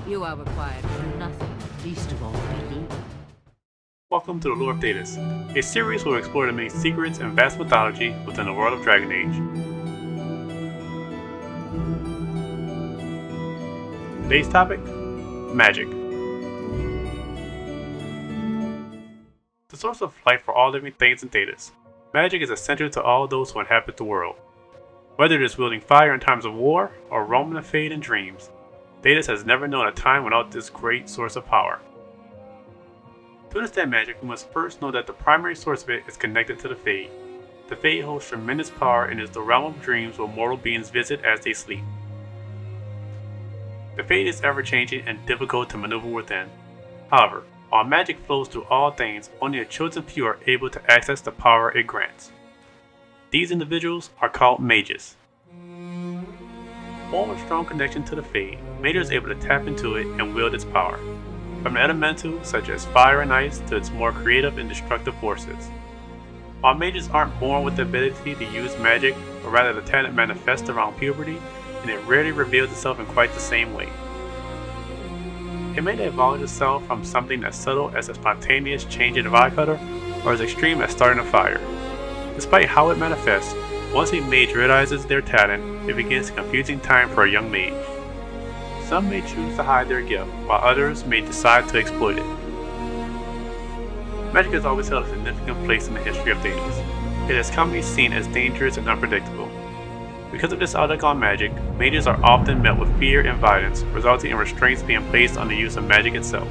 You are required for nothing, least of all belief. Welcome to the Lore of Thedas, a series where we explore the many secrets and vast mythology within the world of Dragon Age. Today's topic: magic. The source of life for all living things in Thedas, magic is essential to all those who inhabit the world. Whether it is wielding fire in times of war or roaming the Fade in dreams, Thedas has never known a time without this great source of power. To understand magic, we must first know that the primary source of it is connected to the Fade. The Fade holds tremendous power and is the realm of dreams where mortal beings visit as they sleep. The Fade is ever-changing and difficult to maneuver within. However, while magic flows through all things, only a chosen few are able to access the power it grants. These individuals are called mages. Born with a strong connection to the Fade, Mage is able to tap into it and wield its power, from the elemental such as fire and ice to its more creative and destructive forces. While mages aren't born with the ability to use magic, but rather the talent manifests around puberty, and it rarely reveals itself in quite the same way. It may evolve itself from something as subtle as a spontaneous change in the eye cutter, or as extreme as starting a fire. Despite how it manifests, once a mage realizes their talent, it begins a confusing time for a young mage. Some may choose to hide their gift, while others may decide to exploit it. Magic has always held a significant place in the history of Thedas. It is commonly seen as dangerous and unpredictable. Because of this outlook on magic, mages are often met with fear and violence, resulting in restraints being placed on the use of magic itself.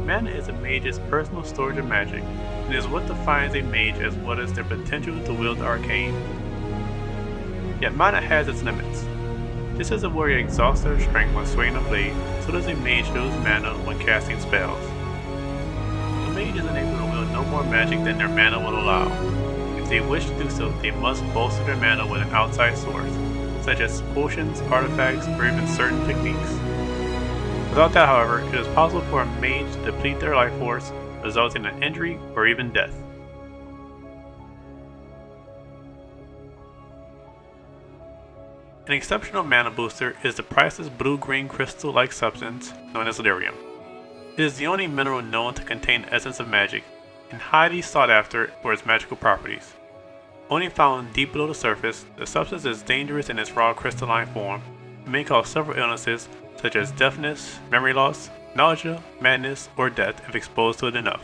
Mana is a mage's personal storage of magic, and is what defines a mage as well as their potential to wield the arcane. Yet mana has its limits. Just as a warrior exhausts their strength when swinging a blade, so does a mage lose mana when casting spells. A mage is unable to wield no more magic than their mana will allow. If they wish to do so, they must bolster their mana with an outside source, such as potions, artifacts, or even certain techniques. Without that, however, it is possible for a mage to deplete their life force, resulting in injury or even death. An exceptional mana booster is the priceless blue-green crystal-like substance known as lyrium. It is the only mineral known to contain the essence of magic, and highly sought after for its magical properties. Only found deep below the surface, the substance is dangerous in its raw crystalline form and may cause several illnesses such as deafness, memory loss, nausea, madness, or death if exposed to it enough.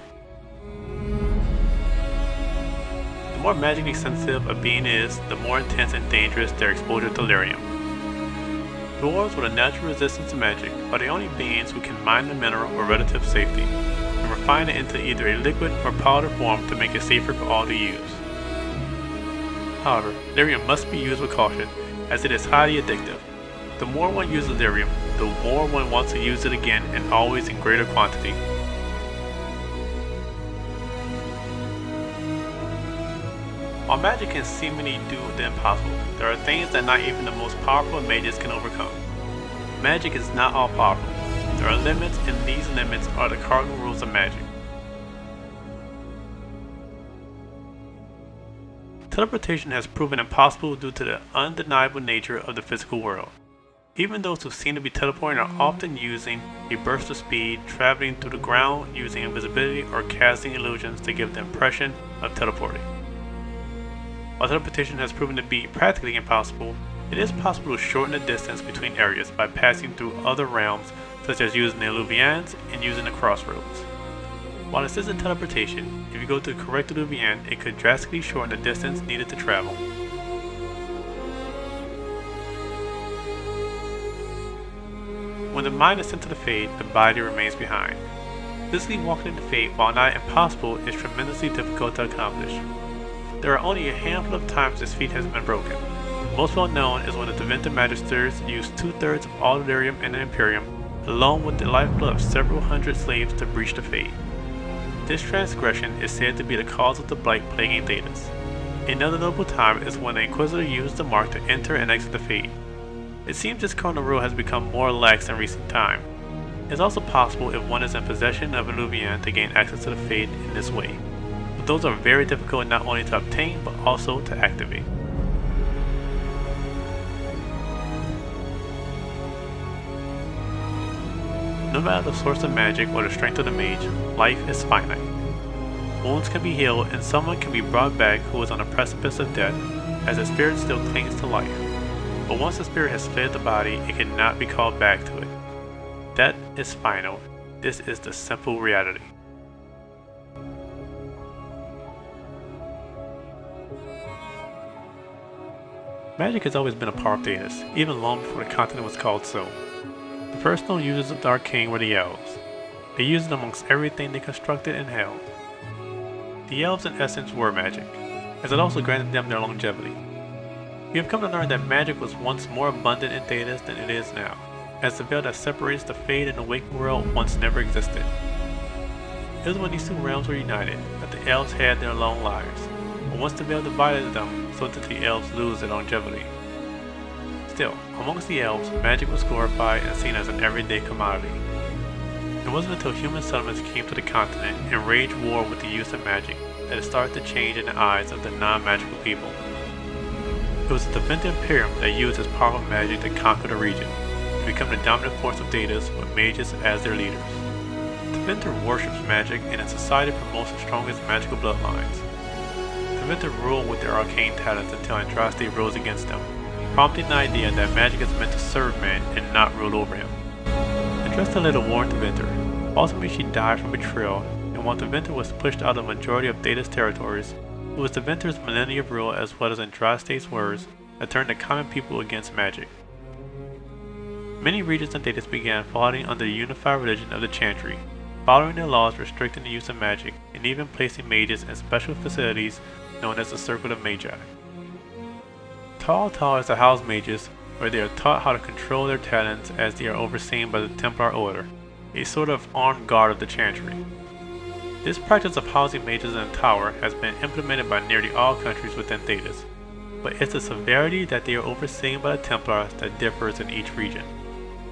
The more magically sensitive a being is, the more intense and dangerous their exposure to lyrium. Dwarves with a natural resistance to magic are the only beings who can mine the mineral with relative safety, and refine it into either a liquid or powder form to make it safer for all to use. However, lyrium must be used with caution, as it is highly addictive. The more one uses lyrium, the more one wants to use it again and always in greater quantity. While magic can seemingly do the impossible, there are things that not even the most powerful mages can overcome. Magic is not all powerful. There are limits, and these limits are the cardinal rules of magic. Teleportation has proven impossible due to the undeniable nature of the physical world. Even those who seem to be teleporting are often using a burst of speed, traveling through the ground using invisibility, or casting illusions to give the impression of teleporting. While teleportation has proven to be practically impossible, it is possible to shorten the distance between areas by passing through other realms, such as using the Illuvians and using the crossroads. While this isn't teleportation, if you go to the correct Illuvian, it could drastically shorten the distance needed to travel. When the mind is sent to the Fade, the body remains behind. Physically walking in the Fade, while not impossible, is tremendously difficult to accomplish. There are only a handful of times this feat has been broken. Most well known is when the Deventor Magisters used 2/3 of all the lyrium in the Imperium, along with the lifeblood of several hundred slaves, to breach the Fade. This transgression is said to be the cause of the blight plaguing Thedas. Another notable time is when the Inquisitor used the mark to enter and exit the Fade. It seems this cardinal rule has become more lax in recent time. It is also possible if one is in possession of a Illuvian to gain access to the Fade in this way. Those are very difficult not only to obtain but also to activate. No matter the source of magic or the strength of the mage, life is finite. Wounds can be healed and someone can be brought back who is on the precipice of death, as the spirit still clings to life. But once the spirit has fled the body, it cannot be called back to it. Death is final. This is the simple reality. Magic has always been a part of Thedas, even long before the continent was called so. The first known users of the arcane were the elves. They used it amongst everything they constructed and held. The elves in essence were magic, as it also granted them their longevity. We have come to learn that magic was once more abundant in Thedas than it is now, as the veil that separates the Fade and the waking world once never existed. It was when these two realms were united that the elves had their long lives, but once the veil divided them, so did the elves lose their longevity. Still, amongst the elves, magic was glorified and seen as an everyday commodity. It wasn't until human settlements came to the continent and waged war with the use of magic that it started to change in the eyes of the non-magical people. It was the Thedas Imperium that used its powerful magic to conquer the region, to become the dominant force of Thedas with mages as their leaders. Thedas worships magic and in society promotes the strongest magical bloodlines. Thedas ruled with their arcane talents until Andraste rose against them, prompting the idea that magic is meant to serve man and not rule over him. Andraste led a war on Thedas. Ultimately she died from betrayal, and while Thedas was pushed out of the majority of Thedas territories, it was Thedas' millennia of rule as well as Andraste's words that turned the common people against magic. Many regions in Thedas began falling under the unified religion of the Chantry, following their laws restricting the use of magic and even placing mages in special facilities known as the Circle of Magi. Tal is to house mages, where they are taught how to control their talents as they are overseen by the Templar Order, a sort of armed guard of the Chantry. This practice of housing mages in a tower has been implemented by nearly all countries within Thedas, but it's the severity that they are overseen by the Templars that differs in each region.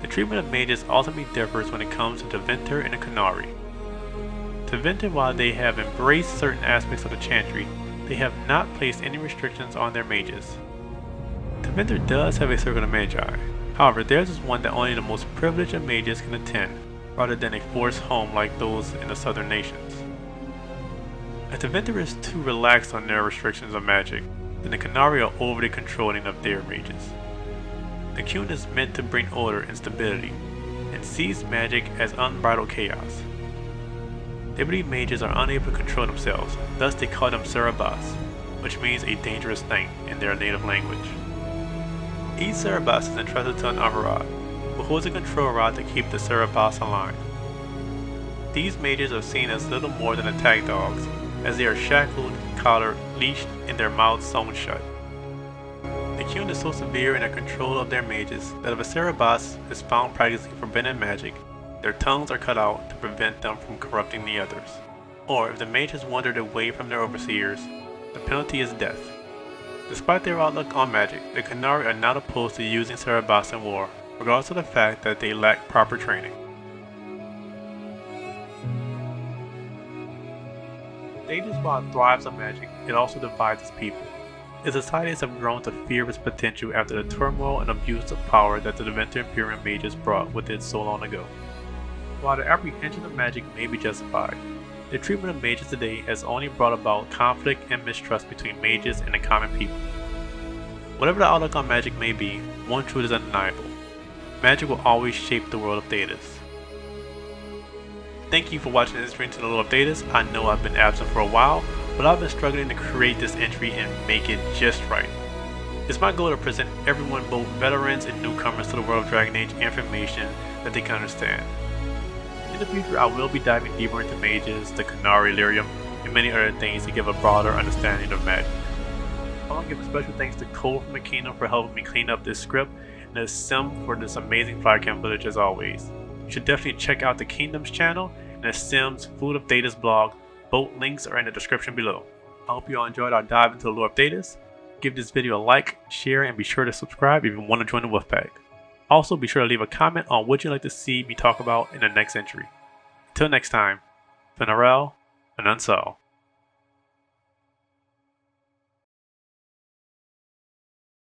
The treatment of mages ultimately differs when it comes to Thedas and the Canary. Thedas, while they have embraced certain aspects of the Chantry, they have not placed any restrictions on their mages. Thedas does have a Circle of Magi, however theirs is one that only the most privileged of mages can attend, rather than a forced home like those in the southern nations. If Thedas is too relaxed on their restrictions of magic, then the Canary are overly controlling of their mages. The Qun is meant to bring order and stability, and sees magic as unbridled chaos. They believe mages are unable to control themselves, thus they call them Cerebas, which means a dangerous thing in their native language. Each Cerebas is entrusted to an Avarad, who holds a control rod to keep the Cerebas aligned. These mages are seen as little more than attack dogs, as they are shackled, collared, leashed, and their mouths sewn shut. The Qun is so severe in their control of their mages that if a Cerebas is found practicing forbidden magic, their tongues are cut out to prevent them from corrupting the others. Or if the mage has wandered away from their overseers, the penalty is death. Despite their outlook on magic, the Canary are not opposed to using Cerebas in war, regardless of the fact that they lack proper training. Thedas, while it thrives on magic, it also divides its people. Its societies have grown to fear its potential after the turmoil and abuse of power that the Thedas Imperium mages brought with it so long ago. While the apprehension of magic may be justified, the treatment of mages today has only brought about conflict and mistrust between mages and the common people. Whatever the outlook on magic may be, one truth is undeniable. Magic will always shape the world of Thedas. Thank you for watching this entry into the world of Thedas. I know I've been absent for a while, but I've been struggling to create this entry and make it just right. It's my goal to present everyone, both veterans and newcomers to the world of Dragon Age, information that they can understand. In the future, I will be diving deeper into mages, the Canary Lyrium, and many other things to give a broader understanding of magic. I want to give a special thanks to Cole from the Kingdom for helping me clean up this script, and to Sim for this amazing fire camp footage as always. You should definitely check out the Kingdom's channel and the Sim's Food of Thedas blog. Both links are in the description below. I hope you all enjoyed our dive into the lore of Thedas. Give this video a like, share, and be sure to subscribe if you want to join the Wolfpack. Also, be sure to leave a comment on what you'd like to see me talk about in the next entry. Until next time, Finarel and Unsol.